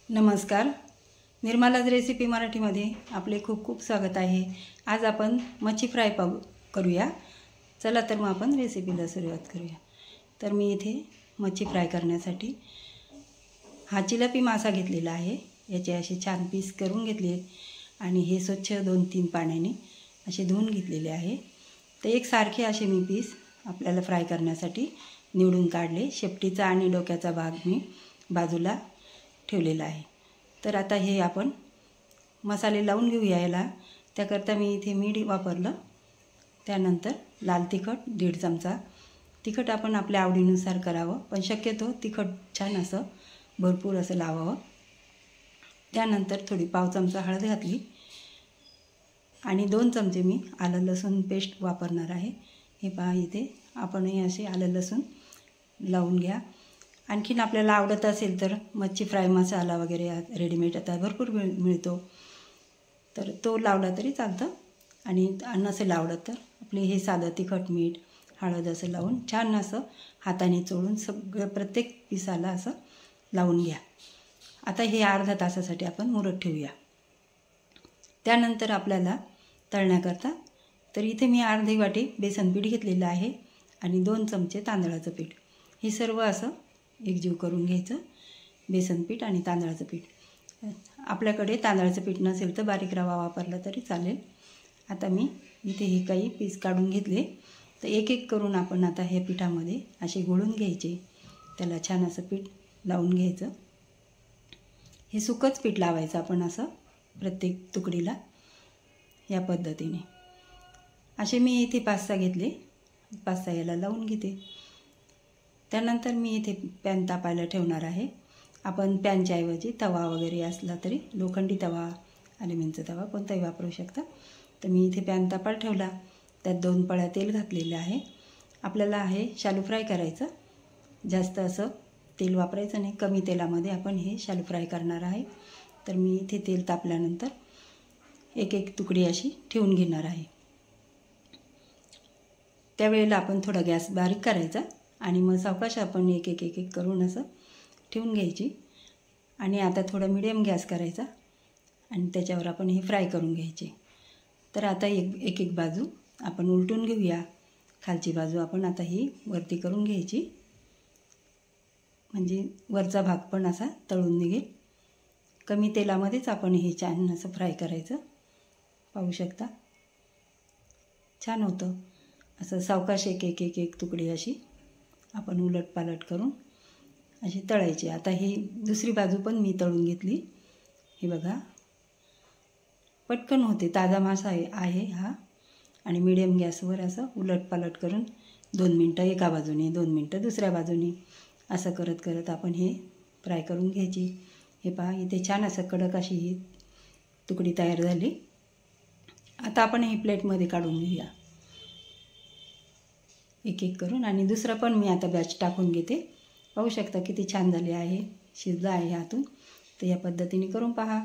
नमस्कार, निर्मलाज रेसिपी मराठीमध्ये आपले खूप खूप स्वागत आहे। आज आपण मच्छी फ्राय करूया। चला तर मग आपण रेसिपीला सुरुवात करूया। तर मी इथे मच्छी फ्राय करण्यासाठी हा चिलापी मासा घेतलेला आहे। याचे असे छान पीस करून घेतले आणि हे स्वच्छ 2-3 पाण्याने असे धुवून घेतलेले आहे। तर एकसारखे असे मी पीस आपल्याला फ्राय करण्यासाठी निवडून काढले। शेपटीचा आणि डोक्याचा भाग मी बाजूला ठेवलेला आहे। तर आता हे आपण मसाले लावून घेऊया याला। त्याकरता मी इथे मीठ वापरलं, त्यानंतर लाल तिखट 1.5 चमचा। तिखट आपण आपल्या आवडीनुसार करावं, पण शक्यतो तिखट छान असं भरपूर असं लावावं। त्यानंतर थोडी 1/2 चमचा हळद घातली आणि 2 चमचे मी आलं लसूण पेस्ट वापरणार आहे। हे पहा, इथे आपणही असे आलं लसूण लावून घ्या। आणखीन आपल्याला आवडत असेल तर मच्छी फ्राय मसाला वगैरे रेडीमेड आता भरपूर मिळतो, तर तो लावला तरी चालतं। आणि नसेल आवडत तर आपले हे साधं तिखट मीठ हळद असं लावून छान असं हाताने चोळून सगळं प्रत्येक पिसाला असं लावून घ्या। आता हे अर्धा तासासाठी आपण मुरत ठेवूया। त्यानंतर आपल्याला तळण्याकरता तर इथे मी अर्धी वाटी बेसन पीठ घेतलेलं आहे आणि 2 चमचे तांदळाचं पीठ। हे सर्व असं एकजीव करून घ्यायचं, बेसन पीठ आणि तांदळाचं पीठ। आपल्याकडे तांदळाचं पीठ नसेल तर बारीक रवा वापरला तरी चालेल। आता मी इथे हे काही पीस काढून घेतले, तर एक एक करून आपण आता हे पिठामध्ये असे घोळून घ्यायचे। त्याला छान असं पीठ लावून घ्यायचं। हे सुकंच पीठ लावायचं आपण असं प्रत्येक तुकडीला या पद्धतीने। असे मी इथे 5-6 घेतले, 5-6 याला लावून घेते। त्यानंतर मी इथे पॅन तापायला ठेवणार आहे। आपण पॅनच्या ऐवजी तवा वगैरे असला तरी लोखंडी तवा, ॲल्युमिनियमचा तवा कोणताही वापरू शकता। तर मी इथे पॅन तापायला ठेवला, त्यात 2 पळ्या तेल घातलेले आहे। आपल्याला हे शालू फ्राय करायचं, जास्त असं तेल वापरायचं नाही, कमी तेलामध्ये आपण हे शालू फ्राय करणार आहे। तर मी इथे तेल तापल्यानंतर एक एक तुकडी अशी ठेवून घेणार आहे। त्यावेळेला आपण थोडा गॅस बारीक करायचा आणि मग सावकाश आपण एक एक करून असं ठेवून घ्यायची। आणि आता थोडा मिडियम गॅस करायचा आणि त्याच्यावर आपण हे फ्राय करून घ्यायचे। तर आता एक बाजू आपण उलटून घेऊया। खालची बाजू आपण आता ही वरती करून घ्यायची, म्हणजे वरचा भाग पण असा तळून निघेल। कमी तेलामध्येच आपण हे छान असं फ्राय करायचं। पाहू शकता छान होतं असं सावकाश एक तुकडी अशी आपण उलटपालट करून अशी तळायची। आता ही दुसरी बाजू पण मी तळून घेतली। हे बघा, पटकन होते, ताजा मासा आहे हा। आणि मिडियम गॅसवर असं उलटपालट करून 2 मिनटं एका बाजूने, 2 मिनटं दुसऱ्या बाजूने असं करत करत आपण हे फ्राय करून घ्यायची। हे पहा, इथे छान असं कडक अशी ही तुकडी तयार झाली। आता आपण ही प्लेटमध्ये काढून घेऊया एक एक करून। आणि दुसरा पण मी आता बॅच टाकून घेते। पाहू शकता किती छान झाले आहे, शिजला आहे आतून। तर या पद्धतीने करून पहा।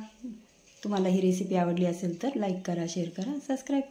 तुम्हाला ही रेसिपी आवडली असेल तर लाईक करा, शेअर करा, सबस्क्राईब करा।